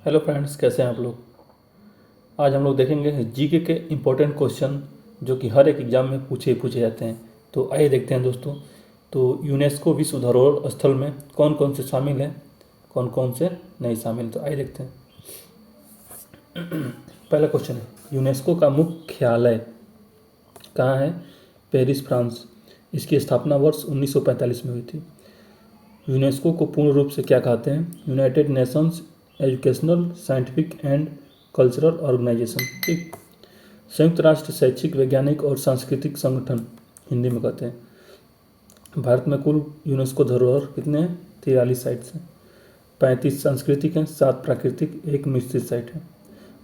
Hello friends, कैसे हैं आप लोग। आज हम लोग देखेंगे जीके के इम्पोर्टेंट क्वेश्चन जो कि हर एक एग्ज़ाम में पूछे जाते हैं। तो आइए देखते हैं दोस्तों। तो यूनेस्को विश्व धरोहर स्थल में कौन कौन से शामिल हैं, कौन कौन से नहीं शामिल। तो आइए देखते हैं। पहला क्वेश्चन है, यूनेस्को का मुख्यालय कहाँ है। Paris, France. इसकी स्थापना वर्ष 1945 में हुई थी। यूनेस्को को पूर्ण रूप से क्या कहते हैं। United Nations Educational, Scientific and Cultural Organization. ठीक। संयुक्त राष्ट्र शैक्षिक, वैज्ञानिक और सांस्कृतिक संगठन हिंदी में कहते हैं। भारत में कुल यूनेस्को धरोहर कितने हैं। 43 साइट्स हैं। 35 सांस्कृतिक हैं, 7 प्राकृतिक, 1 मिश्रित साइट है।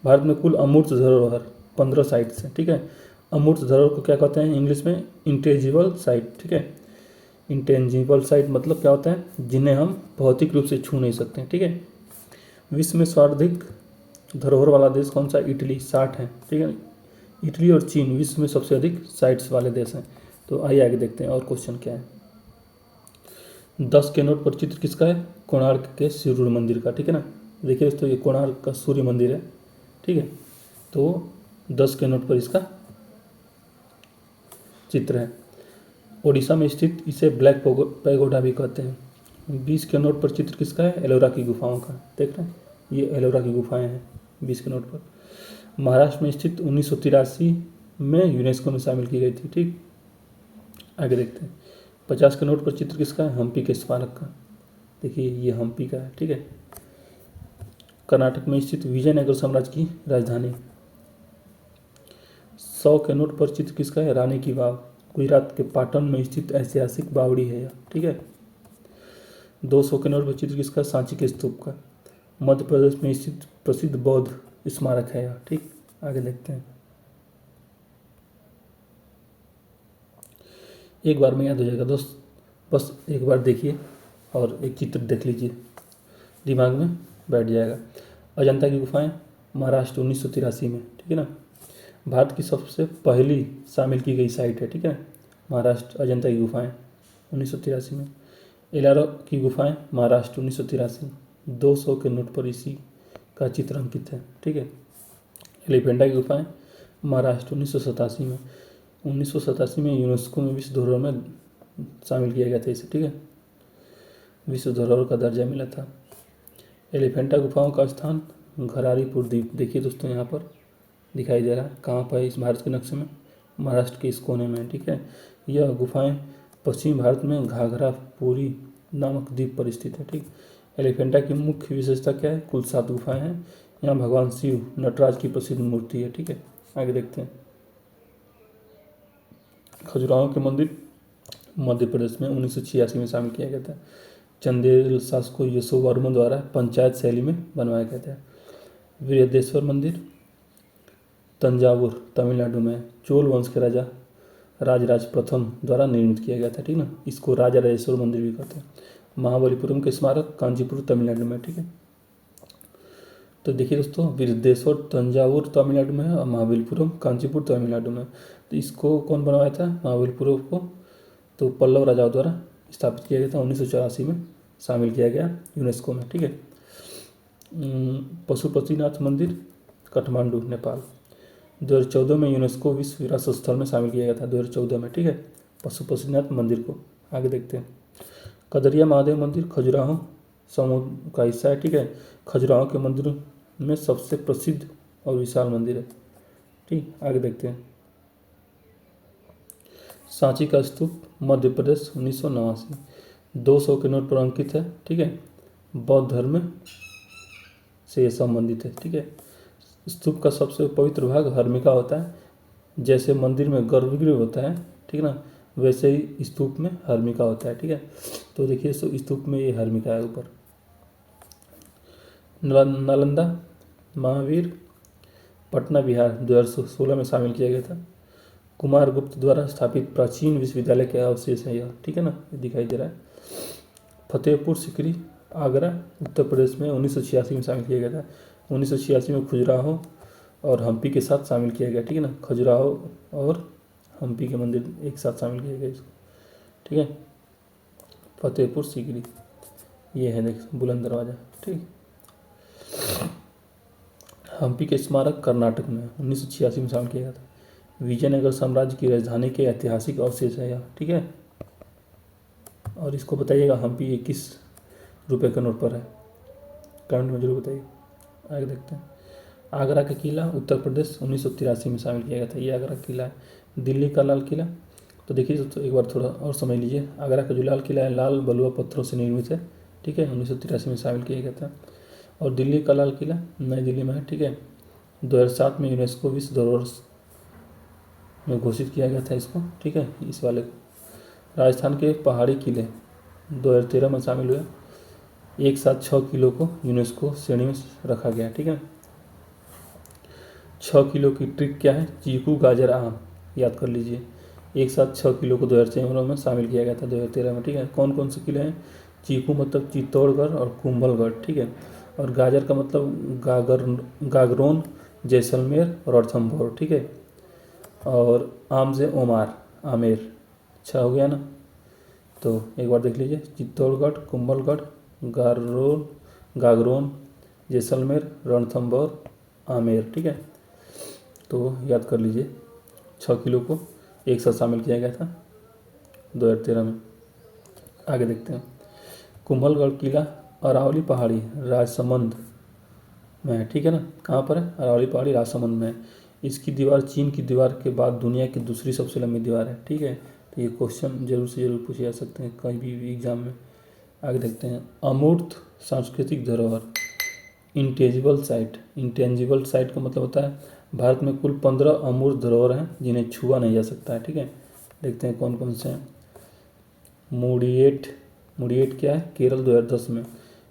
भारत में कुल अमूर्त धरोहर 15 साइट्स हैं। ठीक है। अमूर्त धरोहर को क्या कहते हैं इंग्लिश में, इंटेंजिबल साइट। ठीक है। इंटेंजिबल साइट मतलब क्या होता है, जिन्हें हम भौतिक रूप से छू नहीं सकते। ठीक है। विश्व में सर्वाधिक धरोहर वाला देश कौन सा, इटली, 60 है। ठीक है। इटली और चीन विश्व में सबसे अधिक साइट्स वाले देश हैं। तो आइए आगे देखते हैं और क्वेश्चन क्या है। 10 के नोट पर चित्र किसका है, कोणार्क के सूर्य मंदिर का। ठीक है ना। देखिए दोस्तों, ये कोणार्क का सूर्य मंदिर है। ठीक है। तो 10 के नोट पर इसका चित्र है। ओडिशा में स्थित इसे ब्लैक पैगोडा भी कहते हैं। 20 के नोट पर चित्र किसका है, एलोरा की गुफाओं का। देख रहे हैं, ये एलोरा की गुफाएं हैं 20 के नोट पर। महाराष्ट्र में स्थित 1983 में यूनेस्को में शामिल की गई थी। ठीक। आगे देखते हैं। 50 के नोट पर चित्र किसका है, हम्पी के स्मारक का। देखिए ये हम्पी का है। ठीक है। कर्नाटक में स्थित विजयनगर साम्राज्य की राजधानी। 100 के नोट पर चित्र किसका है, रानी की वाव। गुजरात के पाटन में स्थित ऐतिहासिक बावड़ी है यह। ठीक है। 200 के नोट पर चित्र किसका, सांची के स्तूप का। मध्य प्रदेश में स्थित प्रसिद्ध बौद्ध स्मारक है यह। ठीक। आगे देखते हैं। एक बार में याद हो जाएगा दोस्त, बस एक बार देखिए और एक चित्र देख लीजिए, दिमाग में बैठ जाएगा। अजंता की गुफाएं, महाराष्ट्र 1983 में। ठीक है ना। भारत की सबसे पहली शामिल की गई साइट है। ठीक है। महाराष्ट्र, अजंता की गुफाएं 1983 में। एलारा की गुफाएं, महाराष्ट्र 1983। 200 के नोट पर इसी का चित्र अंकित है। ठीक है। एलिफेंटा की गुफाएं, महाराष्ट्र 1987 में। 1987 में यूनेस्को में विश्व धरोहर में शामिल किया गया था इसे। ठीक है। विश्व धरोहर का दर्जा मिला था। एलिफेंटा गुफाओं का स्थान घरारीपुर द्वीप। देखिए दोस्तों, यहाँ पर दिखाई दे रहा है, कहाँ पर है इस भारत के नक्शे में, महाराष्ट्र के इस कोने में। ठीक है। यह गुफाएं पश्चिमी भारत में घाघरा पूरी नामक द्वीप पर स्थित है। ठीक। एलिफेंटा की मुख्य विशेषता क्या है, कुल 7 गुफाएं हैं। यहाँ भगवान शिव, नटराज की प्रसिद्ध मूर्ति है। ठीक है। आगे देखते हैं। खजुराहो के मंदिर, मध्य प्रदेश में 1986 में शामिल किया गया था। चंदेल शासको यशोवर्मन द्वारा पंचायत शैली में बनवाया गया था। बृहदेश्वर मंदिर, तंजावुर, तमिलनाडु में चोल वंश के राजा राजराज प्रथम द्वारा निर्मित किया गया था। ठीक ना। इसको राजा राजेश्वर मंदिर भी कहते हैं। महाबलीपुरम के स्मारक, कांचीपुर, तमिलनाडु में। ठीक है। तो देखिए दोस्तों, बृहदेश्वर तंजावुर तमिलनाडु में है और महाबलीपुरम कांचीपुर तमिलनाडु में। तो इसको कौन बनवाया था, महाबलीपुरम को तो पल्लव राजाओं द्वारा स्थापित किया गया था। 1984 में शामिल किया गया यूनेस्को में। ठीक है। पशुपतिनाथ मंदिर, काठमांडू, नेपाल। 2014 में यूनेस्को विश्व विरासत स्थल में शामिल किया गया था, 2014 में। ठीक है। पशुपतिनाथ मंदिर को। आगे देखते हैं। कदरिया महादेव मंदिर, खजुराहो समूह का हिस्सा है। ठीक है। खजुराहो के मंदिर में सबसे प्रसिद्ध और विशाल मंदिर है। ठीक। आगे देखते हैं। सांची का स्तूप, मध्य प्रदेश, 1989। 200 के नोट पर अंकित है। ठीक है। बौद्ध धर्म से ये संबंधित है। ठीक है। स्तूप का सबसे पवित्र भाग हर्मिका होता है। जैसे मंदिर में गर्भगृह होता है, ठीक है ना, वैसे ही स्तूप में हर्मिका होता है। ठीक है। तो देखिए स्तूप में ये हर्मिका है ऊपर। नालंदा महावीर, पटना, बिहार 2016 में शामिल किया गया था। कुमार गुप्त द्वारा स्थापित प्राचीन विश्वविद्यालय के अवशेष है यह। ठीक है ना, ये दिखाई दे रहा है। फतेहपुर सीकरी, आगरा, उत्तर प्रदेश में 1986 में शामिल किया गया था। 1986 में खजुराहो और हम्पी के साथ शामिल किया गया। ठीक है ना। खजुराहो और हम्पी के मंदिर एक साथ शामिल किया गया इसको। ठीक है। फतेहपुर सीकरी ये है, देख बुलंद दरवाज़ा। ठीक। हम्पी के स्मारक कर्नाटक में 1986 में शामिल किया गया था। विजयनगर साम्राज्य की राजधानी के ऐतिहासिक अवशेष है यह, ठीक है। और इसको बताइएगा हम्पी ये किस रुपये के नोट पर है, कमेंट में जरूर बताइए। आगे देखते हैं। आगरा का किला उत्तर प्रदेश 1983 में शामिल किया गया था, ये आगरा का किला है। दिल्ली का लाल किला, तो देखिए तो एक बार थोड़ा और समझ लीजिए। आगरा का जो लाल किला है लाल बलुआ पत्थरों से निर्मित है, ठीक है, 1983 में शामिल किया गया था। और दिल्ली का लाल किला नई दिल्ली में है, ठीक है। 2007 में यूनेस्को विश्व धरोहर में घोषित किया गया था इसको, ठीक है, इस वाले को। राजस्थान के पहाड़ी किले 2013 में शामिल हुए। एक साथ 6 किलो को यूनेस्को श्रेणी में रखा गया, ठीक है। 6 किलो की ट्रिक क्या है, चीकू गाजर आम, याद कर लीजिए। एक साथ 6 किलो को 2013 में शामिल किया गया था, 2013 में, ठीक है। कौन कौन से किले हैं, चीकू मतलब चित्तौड़गढ़ और कुंभलगढ़, ठीक है। और गाजर का मतलब गागरोन, जैसलमेर और रणथंभौर, ठीक है। और आम से ओमार, आमेर। अच्छा हो गया ना। तो एक बार देख लीजिए, चित्तौड़गढ़, कुंभलगढ़, गागरोन, जैसलमेर, रणथंभौर, आमेर, ठीक है। तो याद कर लीजिए 6 किलो को एक साथ शामिल किया गया था 2013 में। आगे देखते हैं। कुंभलगढ़ किला अरावली पहाड़ी राजसमंद में है, ठीक है ना। कहाँ पर है, अरावली पहाड़ी राजसमंद में है। इसकी दीवार चीन की दीवार के बाद दुनिया की दूसरी सबसे लंबी दीवार है, ठीक है। तो ये क्वेश्चन जरूर से जरूर पूछे जा सकते हैं कहीं भी एग्जाम में। आगे देखते हैं। अमूर्त सांस्कृतिक धरोहर इंटेंजिबल साइट। इंटेंजिबल साइट का मतलब होता है भारत में कुल 15 अमूर्त धरोहर हैं जिन्हें छुआ नहीं जा सकता है, ठीक है। देखते हैं कौन कौन से हैं। मुडिएट क्या है, केरल 2010 में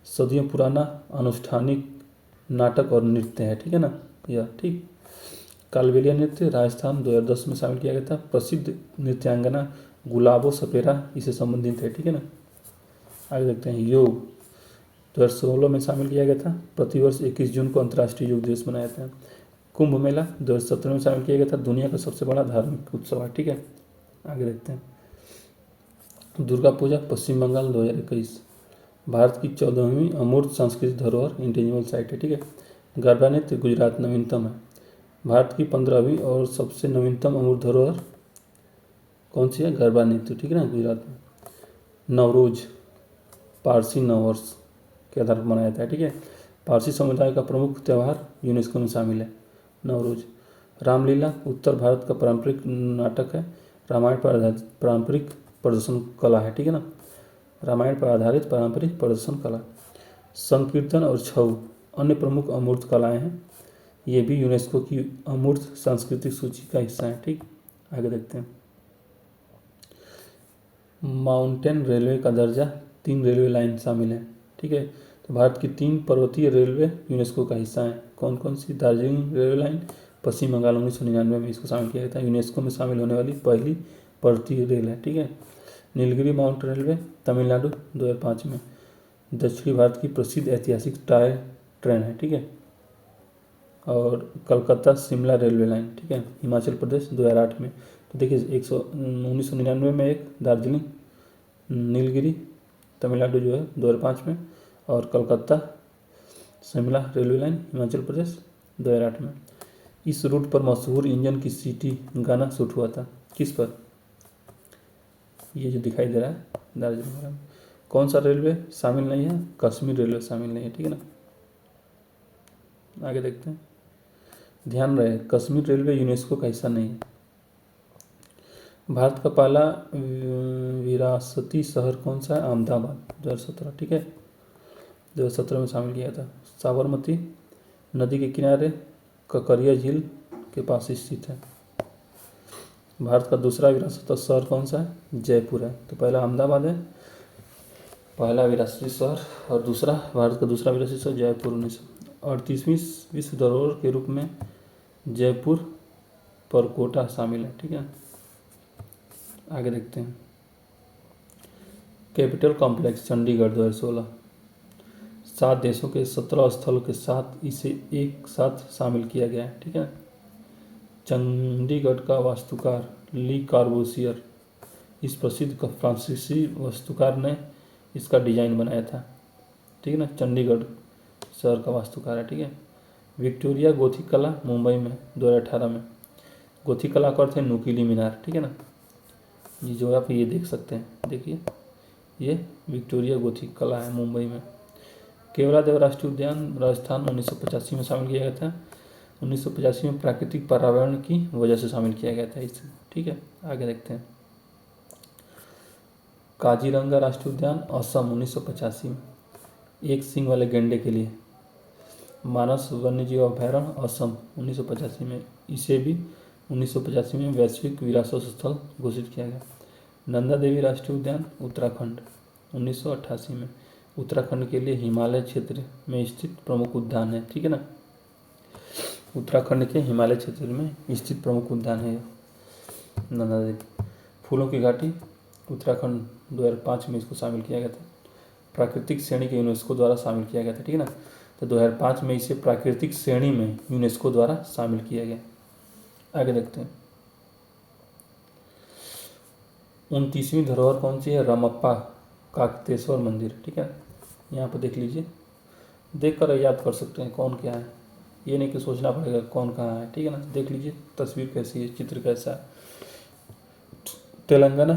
सदियों पुराना अनुष्ठानिक नाटक और नृत्य है, ठीक है ना, यह ठीक। कालबेलिया नृत्य राजस्थान 2010 में शामिल किया गया था। प्रसिद्ध नृत्यांगना गुलाबो सपेरा इसे संबंधित है, ठीक है ना। आगे देखते हैं। योग 2016 में शामिल किया गया था। प्रतिवर्ष 21 जून को अंतर्राष्ट्रीय योग दिवस मनाया जाता है। कुंभ मेला 2017 में शामिल किया गया था। दुनिया का सबसे बड़ा धार्मिक उत्सव है, ठीक है। आगे देखते हैं। दुर्गा पूजा पश्चिम बंगाल 2021 भारत की 14वीं अमूर्त सांस्कृतिक धरोहर इंटेंजिबल साइट है, ठीक है। गरबा नृत्य गुजरात नवीनतम है। भारत की 15वीं और सबसे नवीनतम अमूर्त धरोहर कौन सी है, गरबा नृत्य, ठीक है ना, गुजरात में। नवरोज पारसी नववर्ष के आधार पर मनाया जाता है, ठीक है। पारसी समुदाय का प्रमुख त्यौहार यूनेस्को में शामिल है नवरोज। रामलीला उत्तर भारत का पारंपरिक नाटक है। रामायण पर आधारित पारंपरिक प्रदर्शन कला है, ठीक है ना। रामायण पर आधारित पारंपरिक प्रदर्शन कला। संकीर्तन और छऊ अन्य प्रमुख अमूर्त कलाएं हैं। ये भी यूनेस्को की अमूर्त सांस्कृतिक सूची का हिस्सा है, ठीक। आगे देखते हैं। माउंटेन रेलवे का दर्जा 3 रेलवे लाइन शामिल है, ठीक है। तो भारत की 3 पर्वतीय रेलवे यूनेस्को का हिस्सा है। कौन कौन सी, दार्जिलिंग रेलवे लाइन पश्चिम बंगाल 1999 में इसको शामिल किया गया था। यूनेस्को में शामिल होने वाली पहली पर्वतीय रेल है, ठीक है। नीलगिरी माउंट रेलवे तमिलनाडु 2005 में दक्षिणी भारत की प्रसिद्ध ऐतिहासिक टायर ट्रेन है, ठीक है। और कलकत्ता शिमला रेलवे लाइन, ठीक है, हिमाचल प्रदेश 2008 में। तो देखिए 1999 में एक दार्जिलिंग नीलगिरी तमिलनाडु जो है 2005 में, और कलकत्ता शिमला रेलवे लाइन हिमाचल प्रदेश 2008 में। इस रूट पर मशहूर इंजन की सीटी गाना शूट हुआ था, किस पर, ये जो दिखाई दे रहा है दार्जिलिंग में। कौन सा रेलवे शामिल नहीं है, कश्मीर रेलवे शामिल नहीं है, ठीक है ना। आगे देखते हैं। ध्यान रहे कश्मीर रेलवे यूनेस्को का हिस्सा नहीं है। भारत का पहला विरासती शहर कौन सा है, अहमदाबाद 2017, ठीक है, 2017 में शामिल किया था। साबरमती नदी के किनारे ककरिया झील के पास स्थित है। भारत का दूसरा विरासती शहर कौन सा है, जयपुर है। तो पहला अहमदाबाद है, पहला विरासती शहर, और दूसरा भारत का दूसरा विरासती शहर जयपुर। 1938वीं विश्व धरोहर के रूप में जयपुर परकोटा शामिल है, ठीक है। आगे देखते हैं। कैपिटल कॉम्प्लेक्स चंडीगढ़ 2016 7 देशों के 17 स्थलों के साथ इसे एक साथ शामिल किया गया है, ठीक है। चंडीगढ़ का वास्तुकार ली कार्बूसियर, इस प्रसिद्ध फ्रांसीसी वास्तुकार ने इसका डिजाइन बनाया था, ठीक है ना। चंडीगढ़ शहर का वास्तुकार है, ठीक है। विक्टोरिया गोथिक कला मुंबई में 2018 में। गोथिक कला का अर्थ है नुकीली मीनार, ठीक है ना। ये जो आप ये देख सकते हैं, देखिए ये विक्टोरिया गोथिक कला है मुंबई में। केवलादेव राष्ट्रीय उद्यान राजस्थान 1985 में शामिल किया गया था। 1985 में प्राकृतिक पर्यावरण की वजह से शामिल किया गया था इसे, ठीक है। आगे देखते हैं। काजीरंगा राष्ट्रीय उद्यान असम 1985 में, एक सींग वाले गैंडे के लिए। मानस वन्यजीव अभयारण्य असम 1985 में, इसे भी 1985 में वैश्विक विरासत स्थल घोषित किया गया। नंदा देवी राष्ट्रीय उद्यान उत्तराखंड 1988 में, उत्तराखंड के लिए हिमालय क्षेत्र में स्थित प्रमुख उद्यान है, ठीक है ना। उत्तराखंड के हिमालय क्षेत्र में स्थित प्रमुख उद्यान है नंदा देवी। फूलों की घाटी उत्तराखंड 2005 में इसको शामिल किया गया था। प्राकृतिक श्रेणी के यूनेस्को द्वारा शामिल किया गया था, ठीक है ना। तो 2005 में इसे प्राकृतिक श्रेणी में यूनेस्को द्वारा शामिल किया गया। आगे देखते हैं। 29वीं धरोहर कौन सी है? रमप्पा काकतेश्वर मंदिर, ठीक है। यहाँ पर देख लीजिए, देख कर याद कर सकते हैं कौन क्या है, ये नहीं कि सोचना पड़ेगा कौन कहाँ है, ठीक है ना। देख लीजिए तस्वीर कैसी है, चित्र कैसा है। तेलंगाना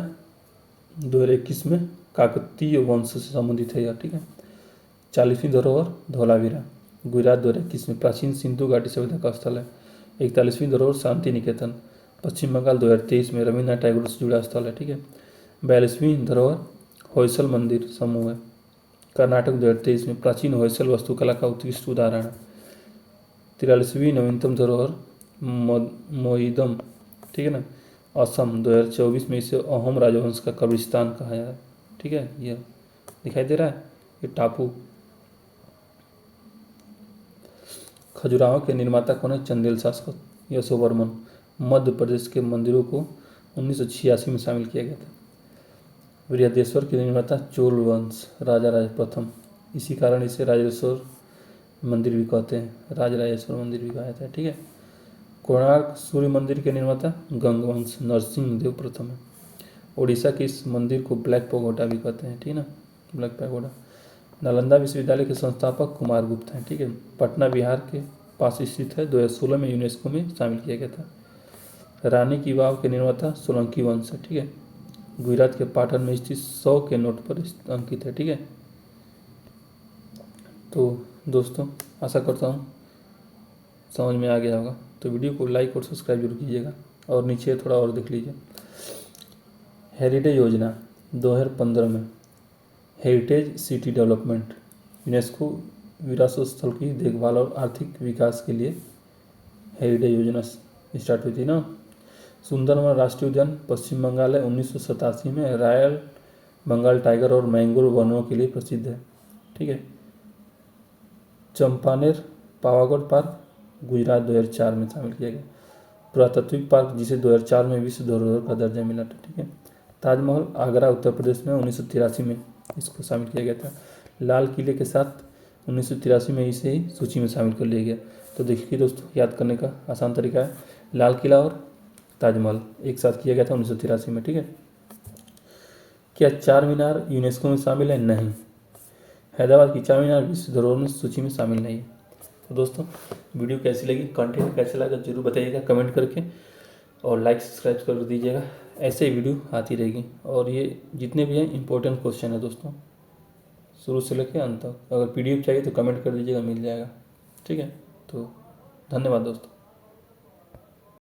2021 में काकतीय वंश से संबंधित है यह, ठीक है। 40वीं धरोहर धौलावीरा गुजरात 2021 में, प्राचीन सिंधु घाटी सभ्यता का स्थल है। 41वीं धरोहर शांति निकेतन पश्चिम बंगाल 2023 में, रविन्द्रनाथ टैगोर से जुड़ा स्थल है, ठीक है। 42वीं धरोहर होयसल मंदिर समूह है, कर्नाटक 2023 में, प्राचीन होयसल वास्तुकला का उत्कृष्ट उदाहरण है। 43वीं नवीनतम धरोहर मोइदम, ठीक है ना, असम 2024 में, इसे अहोम राजवंश का कब्रिस्तान कहा है, ठीक है। यह दिखाई दे रहा है, ये टापू। खजुराहो के निर्माता कौन है? चंदेल शासक यशोवर्मन। मध्य प्रदेश के मंदिरों को 1986 में शामिल किया गया था। बृहदेश्वर के निर्माता चोल वंश राजा राज प्रथम, इसी कारण इसे राजेश्वर मंदिर भी कहते हैं, राजराजेश्वर मंदिर भी कहा जाता है, ठीक है। कोणार्क सूर्य मंदिर के निर्माता गंगवंश नरसिंह देव प्रथम है। उड़ीसा के इस मंदिर को ब्लैक पैगोडा भी कहते हैं, ठीक है ना, ब्लैक पैगोडा। नालंदा विश्वविद्यालय के संस्थापक कुमार गुप्ता हैं, ठीक है। पटना बिहार के पास स्थित है, 2016 में यूनेस्को में शामिल किया गया था। रानी की वाव के निर्माता सोलंकी वंश है, ठीक है। गुजरात के पाटन में स्थित 100 के नोट पर अंकित है, ठीक है। तो दोस्तों आशा करता हूँ समझ में आ गया होगा, तो वीडियो को लाइक और सब्सक्राइब जरूर कीजिएगा। और नीचे थोड़ा और देख लीजिए। हेरिटेज योजना 2015 में, हेरिटेज सिटी डेवलपमेंट यूनेस्को विरासत स्थल की देखभाल और आर्थिक विकास के लिए हेरिटेज योजना स्टार्ट हुई थी ना। सुंदरवन राष्ट्रीय उद्यान पश्चिम बंगाल है, 1987 में, रॉयल बंगाल टाइगर और मैंग्रोव वनों के लिए प्रसिद्ध है, ठीक है। चंपानेर पावागढ़ पार्क गुजरात 2004 में शामिल किया गया। पुरातात्विक पार्क जिसे 2004 में विश्व धरोहर का दर्जा मिला था, ठीक है। ताजमहल आगरा उत्तर प्रदेश में 1983 में इसको शामिल किया गया था। लाल किले के साथ 1983 में इसे ही सूची में शामिल कर लिया गया। तो देखिए दोस्तों, याद करने का आसान तरीका है, लाल किला और ताजमहल एक साथ किया गया था 1983 में, ठीक है। क्या चार मीनार यूनेस्को में शामिल है? नहीं, हैदराबाद की चार मीनार विश्व धरोहर में सूची में शामिल नहीं है। तो दोस्तों वीडियो कैसी लगी, कंटेंट कैसा लगा जरूर बताइएगा कमेंट करके, और लाइक सब्सक्राइब कर दीजिएगा। ऐसे ही वीडियो आती रहेगी, और ये जितने भी हैं इंपॉर्टेंट क्वेश्चन है दोस्तों, शुरू से लेकर अंत तक। अगर PDF चाहिए तो कमेंट कर दीजिएगा, मिल जाएगा, ठीक है। तो धन्यवाद दोस्तों।